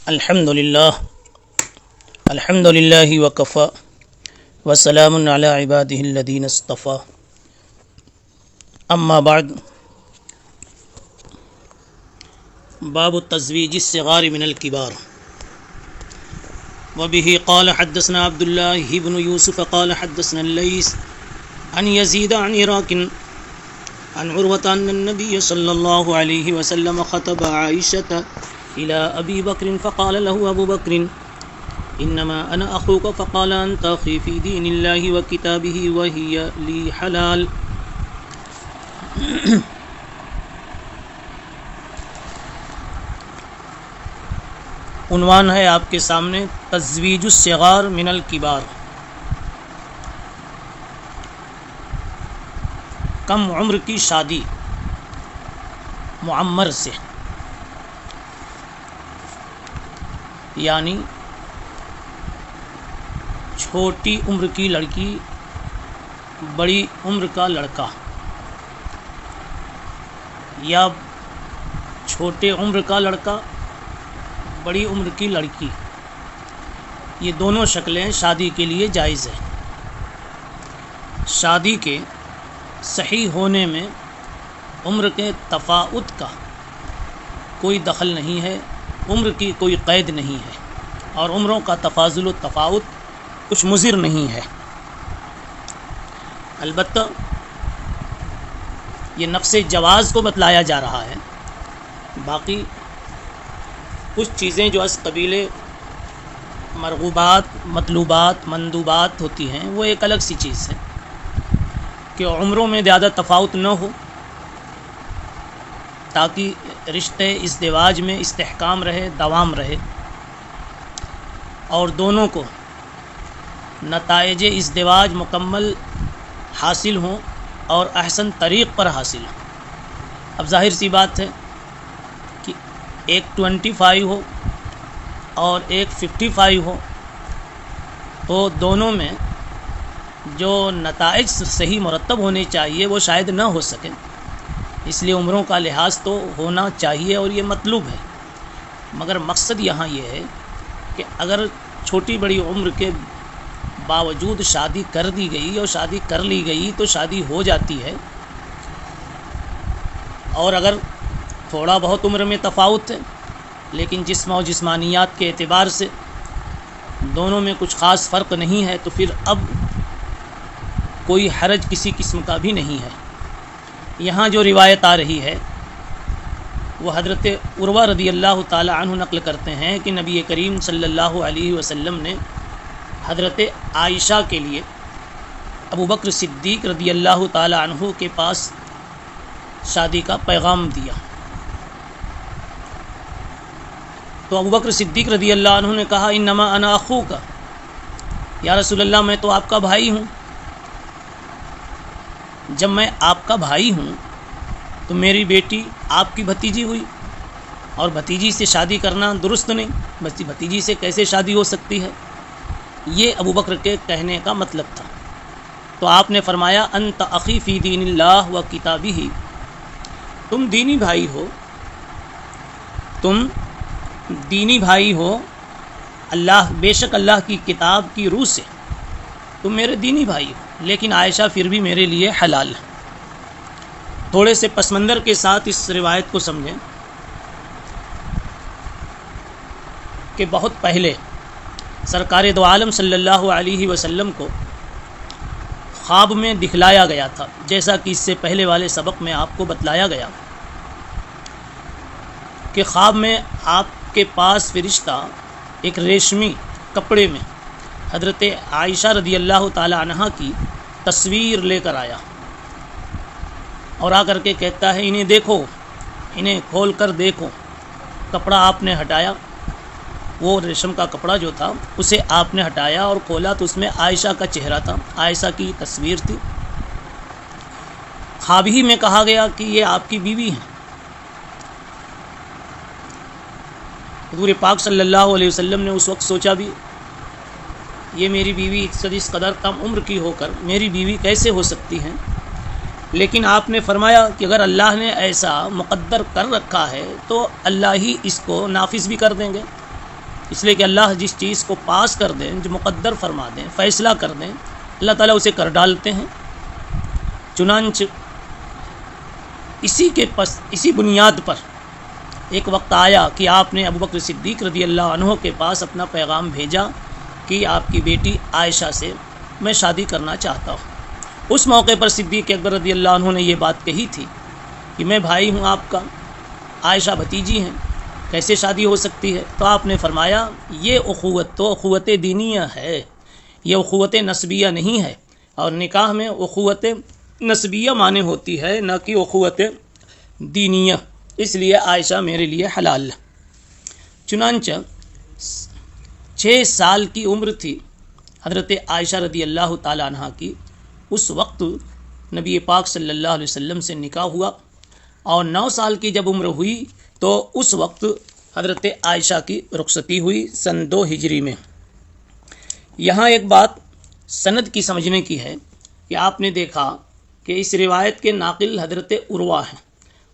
الحمد للہ وکفا وسلام علی عباده الذین اصطفى اما بعد باب تزویج الصغار من الكبار وبه قال حدثنا عبد الله بن يوسف قال حدثنا الليث عن يزيد عن عراق عن عروة أن النبي صلى الله عليه وسلم خطب عائشة إلى أبي بكر فقال له أبو بكر إنما أنا أخوك فقال أنت أخي في دين الله وكتابه وهي لي حلال. عنوان ہے آپ کے سامنے تزویج الصغار من الکبار، کم عمر کی شادی معمر سے، یعنی چھوٹی عمر کی لڑکی بڑی عمر کا لڑکا، یا چھوٹے عمر کا لڑکا بڑی عمر کی لڑکی، یہ دونوں شکلیں شادی کے لیے جائز ہیں. شادی کے صحیح ہونے میں عمر کے تفاوت کا کوئی دخل نہیں ہے، عمر کی کوئی قید نہیں ہے، اور عمروں کا تفاضل و تفاوت کچھ مضر نہیں ہے. البتہ یہ نفس جواز کو بتلایا جا رہا ہے، باقی کچھ چیزیں جو از قبیل مرغوبات، مطلوبات، مندوبات ہوتی ہیں وہ ایک الگ سی چیز ہے کہ عمروں میں زیادہ تفاوت نہ ہو تاکہ رشتے ازدواج میں استحکام رہے، دوام رہے، اور دونوں کو نتائج ازدواج مکمل حاصل ہوں اور احسن طریق پر حاصل ہوں. اب ظاہر سی بات ہے کہ ایک 25 ہو اور ایک 55 ہو تو دونوں میں جو نتائج صحیح مرتب ہونے چاہیے وہ شاید نہ ہو سکے، اس لیے عمروں کا لحاظ تو ہونا چاہیے اور یہ مطلوب ہے. مگر مقصد یہاں یہ ہے کہ اگر چھوٹی بڑی عمر کے باوجود شادی کر دی گئی اور شادی کر لی گئی تو شادی ہو جاتی ہے، اور اگر تھوڑا بہت عمر میں تفاوت ہے لیکن جسم و جسمانیات کے اعتبار سے دونوں میں کچھ خاص فرق نہیں ہے تو پھر اب کوئی حرج کسی قسم کا بھی نہیں ہے. یہاں جو روایت آ رہی ہے وہ حضرت عروہ رضی اللہ تعالی عنہ نقل کرتے ہیں کہ نبی کریم صلی اللہ علیہ وسلم نے حضرت عائشہ کے لیے ابو بکر صدیق رضی اللہ تعالی عنہ کے پاس شادی کا پیغام دیا. تو ابو بکر صدیق رضی اللہ عنہ نے کہا انما انا اخوک، یا رسول اللہ میں تو آپ کا بھائی ہوں. جب میں آپ کا بھائی ہوں تو میری بیٹی آپ کی بھتیجی ہوئی، اور بھتیجی سے شادی کرنا درست نہیں، بس بھتیجی سے کیسے شادی ہو سکتی ہے، یہ ابو بکر کے کہنے کا مطلب تھا. تو آپ نے فرمایا انت اخی فی دین اللہ و کتابہ، تم دینی بھائی ہو، تم دینی بھائی ہو، اللہ بے شک اللہ کی کتاب کی روح سے تم میرے دینی بھائی ہو، لیکن عائشہ پھر بھی میرے لیے حلال ہے. تھوڑے سے پس منظر کے ساتھ اس روایت کو سمجھیں کہ بہت پہلے سرکار دو عالم صلی اللہ علیہ وسلم کو خواب میں دکھلایا گیا تھا، جیسا کہ اس سے پہلے والے سبق میں آپ کو بتلایا گیا کہ خواب میں آپ کے پاس فرشتہ ایک ریشمی کپڑے میں حضرت عائشہ رضی اللہ تعالی عنہ کی تصویر لے کر آیا اور آ کر کے کہتا ہے انہیں دیکھو، انہیں کھول کر دیکھو. کپڑا آپ نے ہٹایا، وہ ریشم کا کپڑا جو تھا اسے آپ نے ہٹایا اور کھولا تو اس میں عائشہ کا چہرہ تھا، عائشہ کی تصویر تھی. خواب ہی میں کہا گیا کہ یہ آپ کی بیوی ہیں. حضور پاک صلی اللہ علیہ وسلم نے اس وقت سوچا بھی یہ میری بیوی اس قدر کم عمر کی ہو کر میری بیوی کیسے ہو سکتی ہیں، لیکن آپ نے فرمایا کہ اگر اللہ نے ایسا مقدر کر رکھا ہے تو اللہ ہی اس کو نافذ بھی کر دیں گے. اس لیے کہ اللہ جس چیز کو پاس کر دیں، جو مقدر فرما دیں، فیصلہ کر دیں، اللہ تعالیٰ اسے کر ڈالتے ہیں۔ چنانچہ اسی بنیاد پر ایک وقت آیا کہ آپ نے ابوبکر صدیق رضی اللہ عنہ کے پاس اپنا پیغام بھیجا کہ آپ کی بیٹی عائشہ سے میں شادی کرنا چاہتا ہوں۔ اس موقع پر صدیق اکبر رضی اللہ عنہ نے یہ بات کہی تھی کہ میں بھائی ہوں آپ کا، عائشہ بھتیجی ہیں، کیسے شادی ہو سکتی ہے؟ تو آپ نے فرمایا یہ اخوت تو اخوت دینیہ ہے، یہ اخوت نسبیہ نہیں ہے، اور نکاح میں اخوت نسبیہ معنی ہوتی ہے، نہ کہ اخوت دینیہ، اس لیے عائشہ میرے لیے حلال ہے۔ چنانچہ 6 سال کی عمر تھی حضرت عائشہ رضی اللہ تعالیٰ عنہ کی، اس وقت نبی پاک صلی اللہ علیہ وسلم سے نکاح ہوا، اور 9 سال کی جب عمر ہوئی تو اس وقت حضرت عائشہ کی رخصتی ہوئی سن 2 ہجری میں۔ یہاں ایک بات سند کی سمجھنے کی ہے کہ آپ نے دیکھا کہ اس روایت کے ناقل حضرت عروہ ہیں،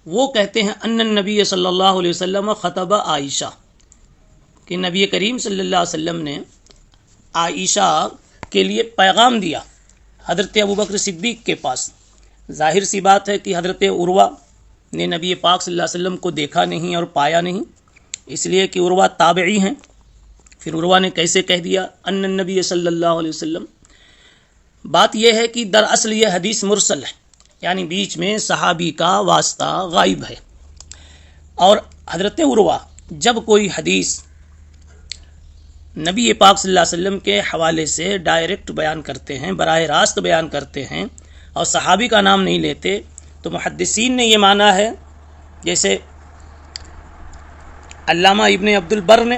وہ کہتے ہیں ان النبی صلی اللہ علیہ وسلم خطب عائشہ، کہ نبی کریم صلی اللہ علیہ وسلم نے عائشہ کے لیے پیغام دیا حضرت ابوبکر صدیق کے پاس۔ ظاہر سی بات ہے کہ حضرت عروہ نے نبی پاک صلی اللہ علیہ وسلم کو دیکھا نہیں اور پایا نہیں، اس لیے کہ عروہ تابعی ہیں۔ پھر عروہ نے کیسے کہہ دیا ان النبی صلی اللہ علیہ وسلم؟ بات یہ ہے کہ دراصل یہ حدیث مرسل ہے، یعنی بیچ میں صحابی کا واسطہ غائب ہے، اور حضرت عروہ جب کوئی حدیث نبی پاک صلی اللہ علیہ وسلم کے حوالے سے ڈائریکٹ بیان کرتے ہیں، براہ راست بیان کرتے ہیں، اور صحابی کا نام نہیں لیتے، تو محدثین نے یہ مانا ہے، جیسے علامہ ابن عبد البر نے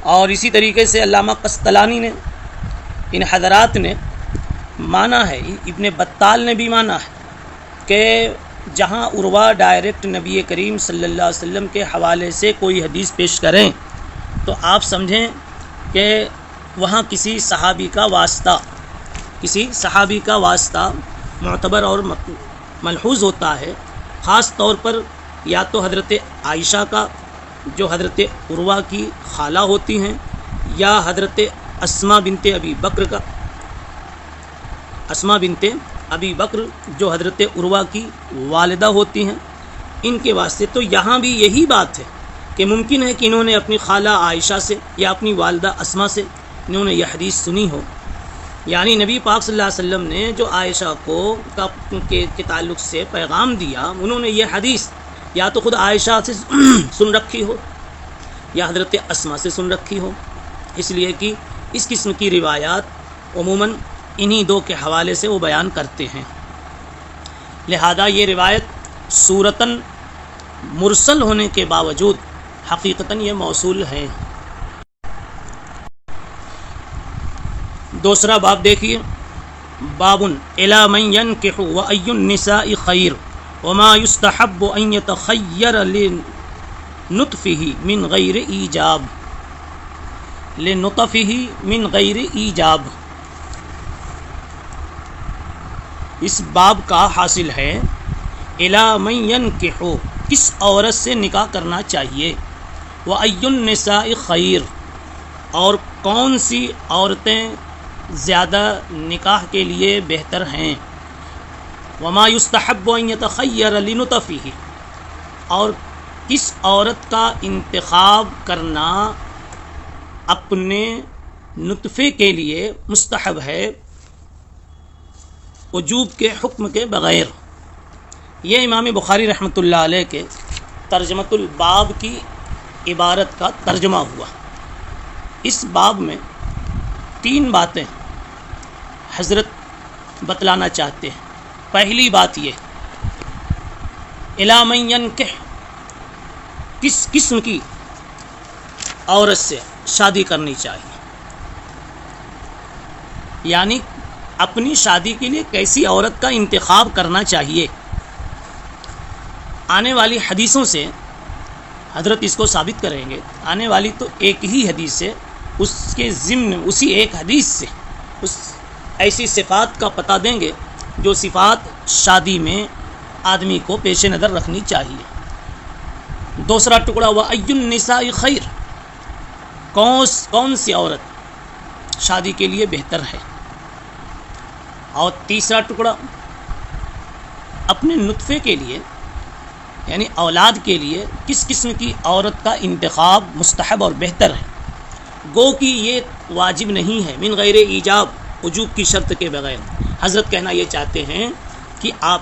اور اسی طریقے سے علامہ قسطلانی نے، ان حضرات نے مانا ہے، ابن بطال نے بھی مانا ہے کہ جہاں عروہ ڈائریکٹ نبی کریم صلی اللہ علیہ وسلم کے حوالے سے کوئی حدیث پیش کریں تو آپ سمجھیں کہ وہاں کسی صحابی کا واسطہ معتبر اور ملحوظ ہوتا ہے، خاص طور پر یا تو حضرت عائشہ کا جو حضرت عروہ کی خالہ ہوتی ہیں، یا حضرت اسماء بنت ابی بکر جو حضرت عروہ کی والدہ ہوتی ہیں، ان کے واسطے۔ تو یہاں بھی یہی بات ہے کہ ممکن ہے کہ انہوں نے اپنی خالہ عائشہ سے یا اپنی والدہ اسماء سے انہوں نے یہ حدیث سنی ہو، یعنی نبی پاک صلی اللہ علیہ وسلم نے جو عائشہ کے تعلق سے پیغام دیا، انہوں نے یہ حدیث یا تو خود عائشہ سے سن رکھی ہو یا حضرت اسماء سے سن رکھی ہو، اس لیے کہ اس قسم کی روایات عموماً انہی 2 کے حوالے سے وہ بیان کرتے ہیں، لہذا یہ روایت صورتاً مرسل ہونے کے باوجود حقیقتاً یہ موصول ہے۔ دوسرا باب دیکھیے، باب الی من ینکح و ای النساء خیر وما یستحب ان یتخیر لنطفہ من غیر ایجاب۔ اس باب کا حاصل ہے الی من ینکح، کس عورت سے نکاح کرنا چاہیے، و ای النساء خیر، اور کون سی عورتیں زیادہ نکاح کے لیے بہتر ہیں، وما یستحب ان یتخیر لنطفہ، اور کس عورت کا انتخاب کرنا اپنے نطفے کے لیے مستحب ہے وجوب کے حکم کے بغیر۔ یہ امام بخاری رحمۃ اللہ علیہ کے ترجمۃ الباب کی عبارت کا ترجمہ ہوا۔ اس باب میں 3 باتیں حضرت بتلانا چاہتے ہیں۔ پہلی بات یہ، الی من ینکح، کس قسم کی عورت سے شادی کرنی چاہیے، یعنی اپنی شادی کے لیے کیسی عورت کا انتخاب کرنا چاہیے۔ آنے والی حدیثوں سے حضرت اس کو ثابت کریں گے، آنے والی تو ایک ہی حدیث سے، اس کے ضمن اسی ایک حدیث سے اس ایسی صفات کا پتہ دیں گے جو صفات شادی میں آدمی کو پیش نظر رکھنی چاہیے۔ دوسرا ٹکڑا، وَأَيُّ النِّسَاءِ خَيْرٌ، کون سی عورت شادی کے لیے بہتر ہے. اور تیسرا ٹکڑا اپنے نطفے کے لیے یعنی اولاد کے لیے کس قسم کی عورت کا انتخاب مستحب اور بہتر ہے. گو کہ یہ واجب نہیں ہے من غیر ایجاب وجوب کی شرط کے بغیر. حضرت کہنا یہ چاہتے ہیں کہ آپ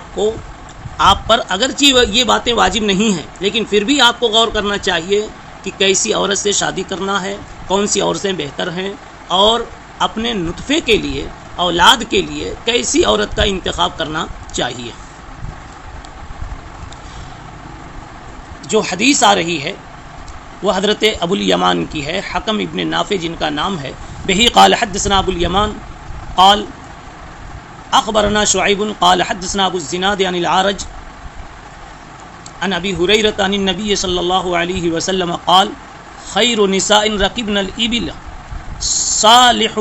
پر اگرچہ یہ باتیں واجب نہیں ہیں لیکن پھر بھی آپ کو غور کرنا چاہیے کہ کیسی عورت سے شادی کرنا ہے, کون سی عورتیں بہتر ہیں, اور اپنے نطفے کے لیے اولاد کے لیے کیسی عورت کا انتخاب کرنا چاہیے. جو حدیث آ رہی ہے وہ حضرت ابو الیمان کی ہے, حکم ابن نافع جن کا نام ہے. بہی قال حدثنا ابو الیمان قال اخبرنا شعیب قال حدثنا ابو الزناد عن العارج عن ابی ہریرہ عن النبی صلی اللہ علیہ وسلم قال خیر نساء رکبن الابل صالح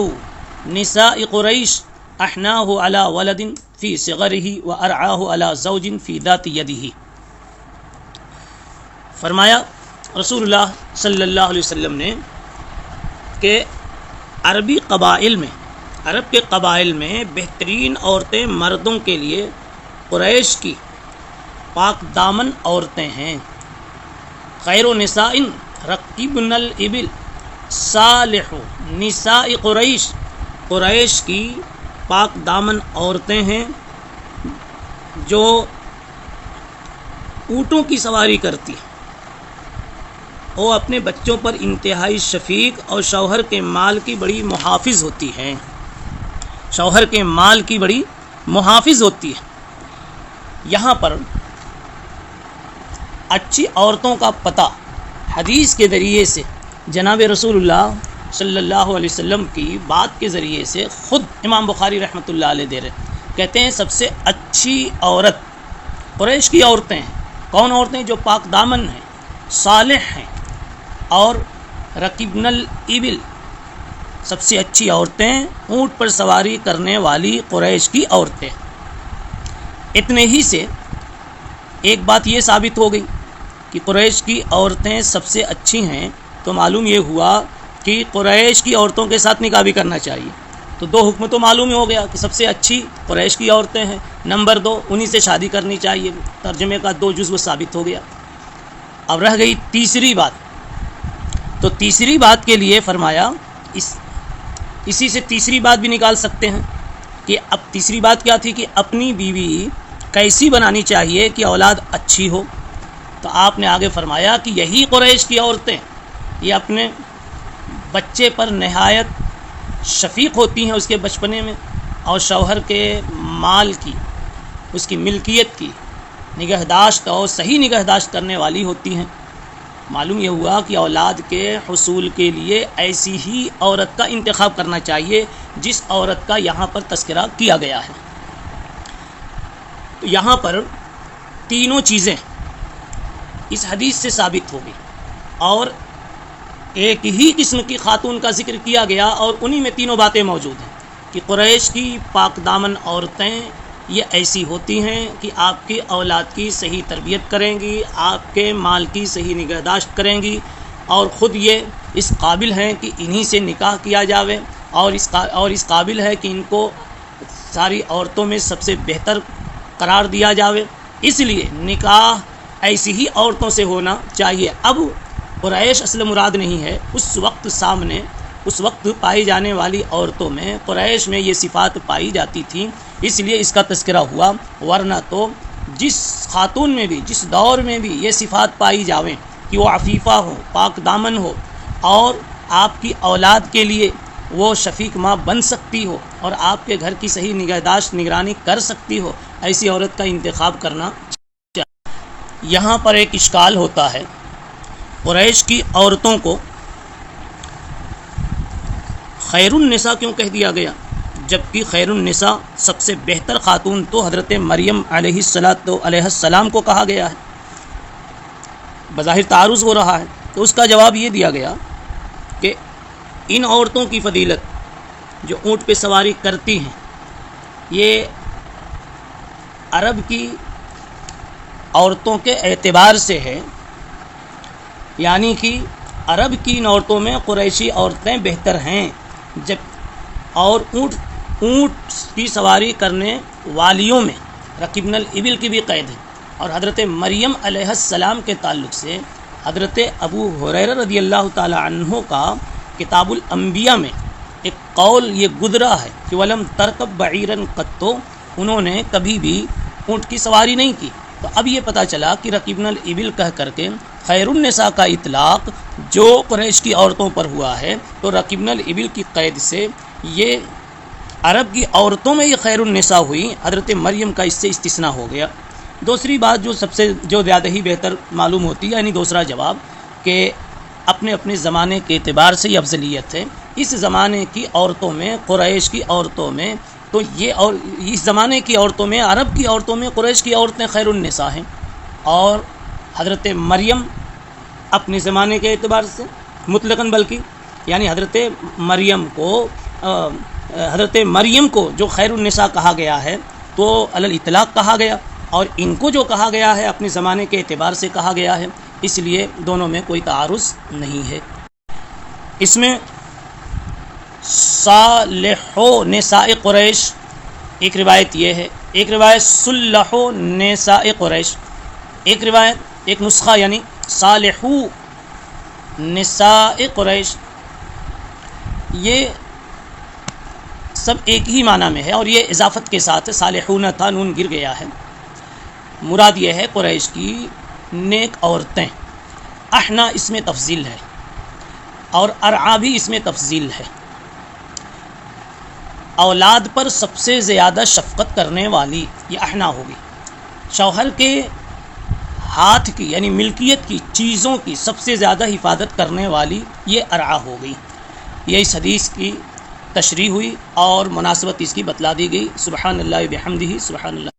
نساء قریش احناہ علی ولد فی صغرہ وارعاہ علی زوج فی ذات یدہ. فرمایا رسول اللہ صلی اللہ علیہ وسلم نے کہ عرب کے قبائل میں بہترین عورتیں مردوں کے لیے قریش کی پاک دامن عورتیں ہیں. خیر نساء رکبن الابل صالح نساء قریش کی پاک دامن عورتیں ہیں جو اونٹوں کی سواری کرتی ہیں. وہ اپنے بچوں پر انتہائی شفیق اور شوہر کے مال کی بڑی محافظ ہوتی ہیں. یہاں پر اچھی عورتوں کا پتہ حدیث کے ذریعے سے جناب رسول اللہ صلی اللہ علیہ وسلم کی بات کے ذریعے سے خود امام بخاری رحمۃ اللہ علیہ دے رہے کہتے ہیں سب سے اچھی عورت قریش کی عورتیں ہیں. کون عورتیں؟ جو پاک دامن ہیں, صالح ہیں اور رکبن الابل سب سے اچھی عورتیں اونٹ پر سواری کرنے والی قریش کی عورتیں. اتنے ہی سے ایک بات یہ ثابت ہو گئی کہ قریش کی عورتیں سب سے اچھی ہیں, تو معلوم یہ ہوا کہ قریش کی عورتوں کے ساتھ نکاح بھی کرنا چاہیے. تو دو حکم تو معلوم ہو گیا کہ سب سے اچھی قریش کی عورتیں ہیں, نمبر 2 انہی سے شادی کرنی چاہیے. ترجمے کا 2 جزو ثابت ہو گیا. اب رہ گئی تیسری بات. تو تیسری بات کے لیے فرمایا اسی سے تیسری بات بھی نکال سکتے ہیں کہ اب تیسری بات کیا تھی کہ اپنی بیوی کیسی بنانی چاہیے کہ اولاد اچھی ہو. تو آپ نے آگے فرمایا کہ یہی قریش کی عورتیں یہ اپنے بچے پر نہایت شفیق ہوتی ہیں اس کے بچپنے میں, اور شوہر کے مال کی اس کی ملکیت کی نگہداشت اور صحیح نگہداشت کرنے والی ہوتی ہیں. معلوم یہ ہوا کہ اولاد کے حصول کے لیے ایسی ہی عورت کا انتخاب کرنا چاہیے جس عورت کا یہاں پر تذکرہ کیا گیا ہے. تو یہاں پر تینوں چیزیں اس حدیث سے ثابت ہوگی, اور ایک ہی قسم کی خاتون کا ذکر کیا گیا اور انہی میں تینوں باتیں موجود ہیں کہ قریش کی پاک دامن عورتیں یہ ایسی ہوتی ہیں کہ آپ کی اولاد کی صحیح تربیت کریں گی, آپ کے مال کی صحیح نگہداشت کریں گی, اور خود یہ اس قابل ہیں کہ انہی سے نکاح کیا جاوے, اور اس قابل ہے کہ ان کو ساری عورتوں میں سب سے بہتر قرار دیا جاوے. اس لیے نکاح ایسی ہی عورتوں سے ہونا چاہیے. اب قریش اصل مراد نہیں ہے, اس وقت پائی جانے والی عورتوں میں قریش میں یہ صفات پائی جاتی تھیں, اس لیے اس کا تذکرہ ہوا. ورنہ تو جس خاتون میں بھی جس دور میں بھی یہ صفات پائی جاویں کہ وہ عفیفہ ہو, پاک دامن ہو, اور آپ کی اولاد کے لیے وہ شفیق ماں بن سکتی ہو, اور آپ کے گھر کی صحیح نگہداشت نگرانی کر سکتی ہو, ایسی عورت کا انتخاب کرنا چاہیے. یہاں پر ایک اشکال ہوتا ہے, قریش کی عورتوں کو خیر النساء کیوں کہہ دیا گیا, جبکہ خیر النساء سب سے بہتر خاتون تو حضرت مریم علیہ السلام کو کہا گیا ہے. بظاہر تعارض ہو رہا ہے, تو اس کا جواب یہ دیا گیا کہ ان عورتوں کی فضیلت جو اونٹ پہ سواری کرتی ہیں یہ عرب کی عورتوں کے اعتبار سے ہے, یعنی کہ عرب کی ان عورتوں میں قریشی عورتیں بہتر ہیں، جب اور اونٹ کی سواری کرنے والیوں میں رکبن الابل کی بھی قید ہے۔ اور حضرت مریم علیہ السلام کے تعلق سے حضرت ابو ہریرہ رضی اللہ تعالی عنہ کا کتاب الانبیاء میں ایک قول یہ گزرا ہے کہ ولم ترکب بعیرا قط، انہوں نے کبھی بھی اونٹ کی سواری نہیں کی۔ تو اب یہ پتہ چلا کہ رکبن الابل کہہ کر کے خیر النساء کا اطلاق جو قریش کی عورتوں پر ہوا ہے، تو رکبن الابل کی قید سے یہ عرب کی عورتوں میں یہ خیر النساء ہوئی، حضرت مریم کا اس سے استثناء ہو گیا۔ دوسری بات جو زیادہ ہی بہتر معلوم ہوتی ہے، یعنی دوسرا جواب، کہ اپنے اپنے زمانے کے اعتبار سے یہ افضلیت ہے۔ اس زمانے کی عورتوں میں، قریش کی عورتوں میں، تو یہ اور اس زمانے کی عورتوں میں، عرب کی عورتوں میں قریش کی عورتیں خیر النساء ہیں، اور حضرت مریم اپنے زمانے کے اعتبار سے مطلقاً، بلکہ یعنی حضرت مریم کو جو خیر النساء کہا گیا ہے تو علی الاطلاق کہا گیا، اور ان کو جو کہا گیا ہے اپنے زمانے کے اعتبار سے کہا گیا ہے، اس لیے دونوں میں کوئی تعارض نہیں ہے۔ اس میں صالحو نساء قریش ایک روایت یہ ہے، ایک روایت صلحو نساء قریش، ایک روایت، ایک نسخہ یعنی صالحو نساء قریش، یہ سب ایک ہی معنی میں ہے، اور یہ اضافت کے ساتھ صالحون تھا، نون گر گیا ہے۔ مراد یہ ہے قریش کی نیک عورتیں۔ احنا اس میں تفضیل ہے، اور ارعا بھی اس میں تفضیل ہے۔ اولاد پر سب سے زیادہ شفقت کرنے والی یہ احنا ہوگی، شوہر کے ہاتھ کی یعنی ملکیت کی چیزوں کی سب سے زیادہ حفاظت کرنے والی یہ ارعا ہو گئی۔ یہ اس حدیث کی تشریح ہوئی اور مناسبت اس کی بتلا دی گئی۔ سبحان اللہ بحمدہ، سبحان اللہ۔